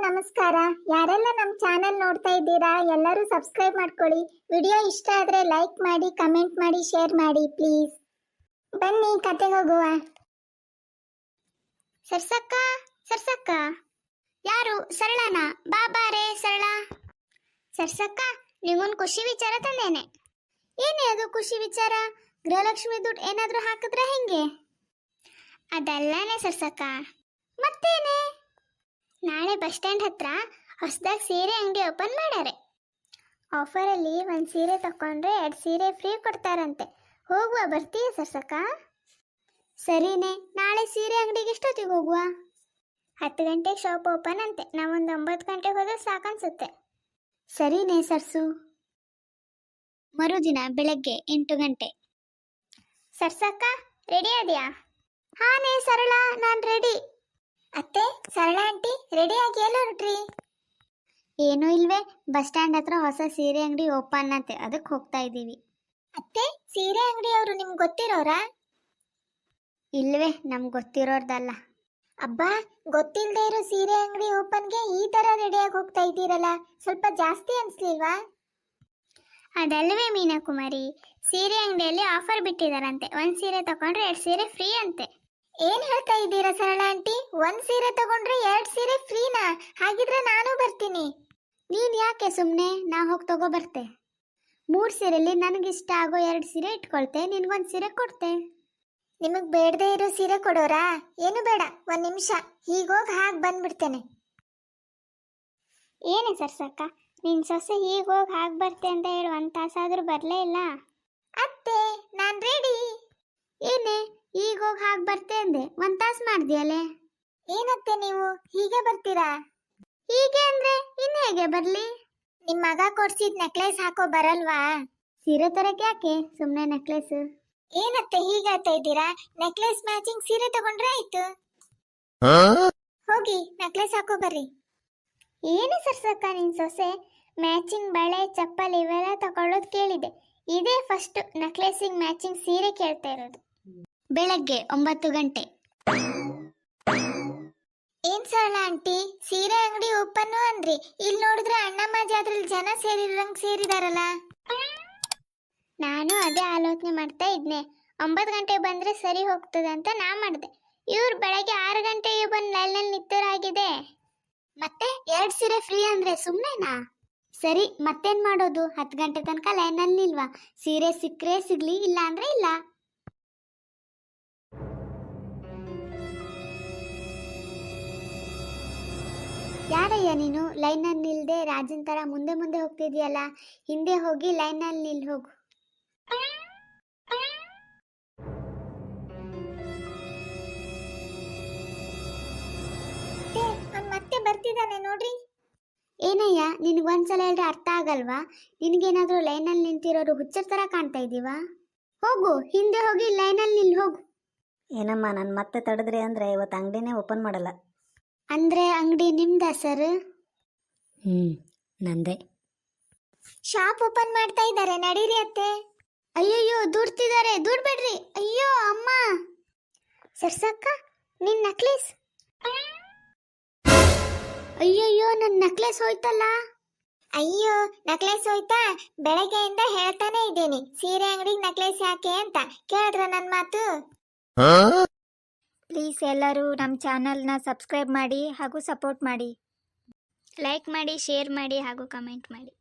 ನಮಸ್ಕಾರ. ಯಾರೆಲ್ಲ ನಮ್ಮ ಚಾನೆಲ್ ನೋಡ್ತಾ ಇದ್ದೀರಾ ಎಲ್ಲರೂ ಸಬ್ಸ್ಕ್ರೈಬ್ ಮಾಡ್ಕೊಳ್ಳಿ. ವಿಡಿಯೋ ಇಷ್ಟ ಆದ್ರೆ ಲೈಕ್ ಮಾಡಿ, ಕಮೆಂಟ್ ಮಾಡಿ, ಶೇರ್ ಮಾಡಿ ಪ್ಲೀಸ್. ಬನ್ನಿ ಕತೆಗೆ ಹೋಗುವ. ಸರ್ಸಕ್ಕ ಸರ್ಸಕ್ಕ. ಯಾರು? ಸರಳನಾ? ಬಾಬಾರೇ ಸರಳ. ಸರ್ಸಕ್ಕ, ನಿಗೊಂದು ಖುಷಿ ವಿಚಾರ ತಂದೇನೆ. ಏನೇ ಅದು ಖುಷಿ ವಿಚಾರ? ಗೃಹಲಕ್ಷ್ಮಿ ದುಡ್ಡು ಏನಾದ್ರೂ ಹಾಕಿದ್ರೆ ಹೆಂಗೆ? ಅದಲ್ಲನೇ ಸರ್ಸಕ್ಕ. ಮತ್ತೇನೆ? ನಾಳೆ ಬಸ್ ಸ್ಟ್ಯಾಂಡ್ ಹತ್ರ ಹೊಸದಾಗಿ ಸೀರೆ ಅಂಗಡಿ ಓಪನ್ ಮಾಡ್ಯಾರೆ. ಆಫರಲ್ಲಿ ಒಂದು ಸೀರೆ ತಗೊಂಡ್ರೆ 2 ಸೀರೆ ಫ್ರೀ ಕೊಡ್ತಾರಂತೆ. ಹೋಗುವ, ಬರ್ತೀಯ ಸರ್ಸಕ್ಕ? ಸರಿನೇ. ನಾಳೆ ಸೀರೆ ಅಂಗಡಿಗೆ ಎಷ್ಟೊತ್ತಿಗೆ ಹೋಗುವ? 10 ಗಂಟೆಗೆ ಶಾಪ್ ಓಪನ್ ಅಂತೆ. ನಾವೊಂದು 9 ಗಂಟೆಗೆ ಹೋದ್ರೆ ಸಾಕನ್ಸುತ್ತೆ. ಸರಿನೇ ಸರ್ಸು. ಮರುದಿನ ಬೆಳಗ್ಗೆ 8 ಗಂಟೆ. ಸರ್ಸಕ್ಕ, ರೆಡಿ ಅದೆಯಾ? ಹಾನೇ ಸರಳ, ನಾನು ರೆಡಿ. ಅತ್ತೆ, ಸರಳ ಆಂಟಿ ರೆಡಿ ಆಗಿ ಎಲ್ಲ ಹೊರಟ್ರಿ? ಏನೂ ಇಲ್ವೇ, ಬಸ್ ಸ್ಟ್ಯಾಂಡ್ ಹತ್ರ ಹೊಸ ಸೀರೆ ಅಂಗಡಿ ಓಪನ್ ಅಂತೆ, ಅದಕ್ಕೆ ಹೋಗ್ತಾ ಇದ್ದೀವಿ. ಅತ್ತೆ, ಸೀರೆ ಅಂಗಡಿ ಅವರು ನಿಮ್ಗೆ ಗೊತ್ತಿರೋರಾ? ಇಲ್ವೇ, ನಮ್ಗೆ ಗೊತ್ತಿರೋರ್ದಲ್ಲ. ಅಬ್ಬಾ, ಗೊತ್ತಿಲ್ಲದೆ ಇರೋ ಸೀರೆ ಅಂಗಡಿ ಓಪನ್ಗೆ ಈ ಥರ ರೆಡಿಯಾಗಿ ಹೋಗ್ತಾ ಇದ್ದೀರಲ್ಲ, ಸ್ವಲ್ಪ ಜಾಸ್ತಿ ಅನಿಸ್ಲಿಲ್ವಾ? ಅದಲ್ವೇ ಮೀನಾಕುಮಾರಿ, ಸೀರೆ ಅಂಗಡಿಯಲ್ಲಿ ಆಫರ್ ಬಿಟ್ಟಿದಾರಂತೆ. 1 ಸೀರೆ ತಗೊಂಡ್ರೆ 2 ಸೀರೆ ಫ್ರೀ ಅಂತೆ. ಏನ್ ಹೇಳ್ತಾ ಇದ್ದೀರಾ ಸರಳ ಆಂಟಿ? 1 ಸೀರೆ ತಗೊಂಡ್ರೆ 2 ಸೀರೆ ಫ್ರೀನಾ? ಹಾಗಿದ್ರೆ ನಾನು ಬರ್ತೀನಿ. ನೀನ್ ಯಾಕೆ ಸುಮ್ಮನೆ? ನಾ ಹೋಗಿ ತಗೋ ಬರ್ತೆ. 3 ಸೀರೆಲಿ ನನಗಿಷ್ಟ ಆಗೋ 2 ಸೀರೆ ಇಟ್ಕೊಳ್ತೆ, ನಿನ್ಗೊಂದು ಸೀರೆ ಕೊಡ್ತೆ. ನಿಮಗ್ ಬೇಡದೇ ಇರೋ ಸೀರೆ ಕೊಡೋರಾ? ಏನು ಬೇಡ, 1 ನಿಮಿಷ ಹೀಗೋಗಿ ಹಾಗೆ ಬಂದ್ಬಿಡ್ತೇನೆ. ಏನೇ ಸರ್ಸಕ್ಕ, ನಿನ್ ಸೊಸೆ ಹೀಗೋಗಿ ಹಾಗೆ ಬರ್ತೆ ಅಂತ ಹೇಳಿ 1 ತಾಸಾದ್ರೂ ಬರಲೇ ಇಲ್ಲ. ಅತ್ತೆ, ನಾನು ರೆಡಿ. ಏನೇ ಈಗ ಹೋಗಿ ಹಾಗೆ ಬರ್ತೆ ಅಂದೆ, 1 ತಾಸು ಮಾಡ್ದಿಯಲ್ಲೇ? ಏನತ್ತೆ ನೀವು ಹೀಗೆ ಬರ್ತೀರಾ? ಹೀಗೆ ಅಂದ್ರೆ ಇನ್ನು ಹೇಗೆ ಬರ್ಲಿ? ನಿಮ್ಮ ಮಗ ಕೊಡ್ಸಿದ್ ನೆಕ್ಲೇಸ್ ಹಾಕೋ ಬರಲ್ವಾ? ಸೀರೆ ತರಕ್ಕೆ ಯಾಕೆ ಸುಮ್ಮನೆ ನೆಕ್ಲೇಸ್? ಏನತ್ತೆ ಹೀಗೆ ಹೇಳ್ತಾ ಇದ್ದೀರಾ? ನೆಕ್ಲೇಸ್ ಮ್ಯಾಚಿಂಗ್ ಸೀರೆ ತಗೊಂಡ್ರೆ ಆಯ್ತು. ಹೋಗಿ ನೆಕ್ಲೇಸ್ ಹಾಕೋ ಬರ್ರಿ. ಏನು ಸರ್ಸಕ್ಕ, ನಿನ್ ಸೊಸೆ ಮ್ಯಾಚಿಂಗ್ ಬಳೆ, ಚಪ್ಪಲ್ ಇವೆಲ್ಲ ತಗೊಳ್ಳೋದು ಕೇಳಿದೆ. ಇದೇ ಫಸ್ಟ್ ನೆಕ್ಲೇಸಿಗೆ ಮ್ಯಾಚಿಂಗ್ ಸೀರೆ ಕೇಳ್ತಾ ಇರೋದು. ಬೆಳಗ್ಗೆ 9 ಗಂಟೆ. ಏನ್ ಸರಳ ಆಂಟಿ, ಸೀರೆ ಅಂಗಡಿ ಓಪನ್ ಅಂದ್ರಿ, ಇಲ್ಲಿ ನೋಡಿದ್ರೆ ಅಣ್ಣಮ್ಮ ಜಾತ್ರೆಲಿ ಜನ ಸೇರಿರಂಗ್ ಸೇರಿದಾರಲ್ಲ. ನಾನು ಅದೇ ಆಲೋಚನೆ ಮಾಡ್ತಾ ಇದ್ನೆ. 9 ಗಂಟೆ ಬಂದ್ರೆ ಸರಿ ಹೋಗ್ತದೆ ಅಂತ ನಾ ಮಾಡಿದೆ. ಇವ್ರು ಬೆಳಗ್ಗೆ 6 ಗಂಟೆಗೆ ಬಂದು ಲೈನಲ್ಲಿ ನಿಂತರಾಗಿದೆ. ಮತ್ತೆ 2 ಸೀರೆ ಫ್ರೀ ಅಂದ್ರೆ ಸುಮ್ಮನೆನಾ? ಸರಿ, ಮತ್ತೇನ್ ಮಾಡೋದು? 10 ಗಂಟೆ ತನಕ ಲೈನಲ್ಲಿ ನಿಲ್ವಾ? ಸೀರೆ ಸಿಕ್ಕರೆ ಸಿಗ್ಲಿ, ಇಲ್ಲ ಅಂದ್ರೆ ಇಲ್ಲ. ಯಾರಯ್ಯ ನೀನು? ಲೈನಲ್ಲಿ ನಿಲ್ದೆ ರಾಜನ್ ತರ ಮುಂದೆ ಮುಂದೆ ಹೋಗ್ತಿದ್ಯಲ್ಲ, ಹಿಂದೆ ಹೋಗಿ ಲೈನಲ್ಲಿ ನಿಲ್ ಹೋಗು. ಮತ್ತೆ ಬರ್ತಿದ್ದಾನೆ ನೋಡ್ರಿ. ಏನಯ್ಯ, ನಿನ್ಗೊಂದ್ಸಲ ಹೇಳಿದ್ರೆ ಅರ್ಥ ಆಗಲ್ವಾ? ನಿನ್ಗೇನಾದ್ರೂ ಲೈನಲ್ಲಿ ನಿಂತಿರೋರು ಹುಚ್ಚರ ತರ ಕಾಣ್ತಾ ಇದೀವಾ? ಹೋಗು, ಹಿಂದೆ ಹೋಗಿ ಲೈನಲ್ಲಿ ನಿಲ್ ಹೋಗು. ಏನಮ್ಮ, ನಾನು ಮತ್ತೆ ತಡೆದ್ರಿ ಅಂದ್ರೆ ಇವತ್ತು ಅಂಗಡಿನೇ ಓಪನ್ ಮಾಡಲ್ಲ. ಅಂದ್ರೆ ಅಂಗಡಿ ನಿಮ್ದ ಸರ್? ನಂದೇ. ಶಾಪ್ ಓಪನ್ ಮಾಡ್ತಾ ಇದ್ದಾರೆ, ನಡೀರಿ ಅತ್ತೆ. ಅಯ್ಯಯ್ಯೋ, ದುಡ್ತಿದ್ದಾರೆ, ದುಡ್ಬೇಡ್ರಿ. ಅಯ್ಯೋ ಅಮ್ಮ. ಸರ್ಸಕ್ಕ, ನಿನ್ ನಕ್ಲೇಸ್. ಅಯ್ಯಯ್ಯೋ, ನನ್ನ ನಕ್ಲೇಸ್ ಹೋಯ್ತಲ್ಲ. ಅಯ್ಯೋ, ನಕ್ಲೇಸ್ ಹೋಯ್ತಾ? ಬೆಳಗ್ಗೆಯಿಂದ ಹೇಳ್ತಾನೆ ಇದ್ದೀನಿ ಸೀರೆ ಅಂಗಡಿಗೆ ನಕ್ಲೇಸ್ ಯಾಕೆ ಅಂತ. ಕೇಳಿದ್ರ ನನ್ನ ಮಾತು? ಪ್ಲೀಸ್ ಎಲ್ಲರೂ ನಮ್ಮ ಚಾನಲ್ನ ಸಬ್ಸ್ಕ್ರೈಬ್ ಮಾಡಿ ಹಾಗೂ ಸಪೋರ್ಟ್ ಮಾಡಿ. ಲೈಕ್ ಮಾಡಿ, ಶೇರ್ ಮಾಡಿ ಹಾಗೂ ಕಮೆಂಟ್ ಮಾಡಿ.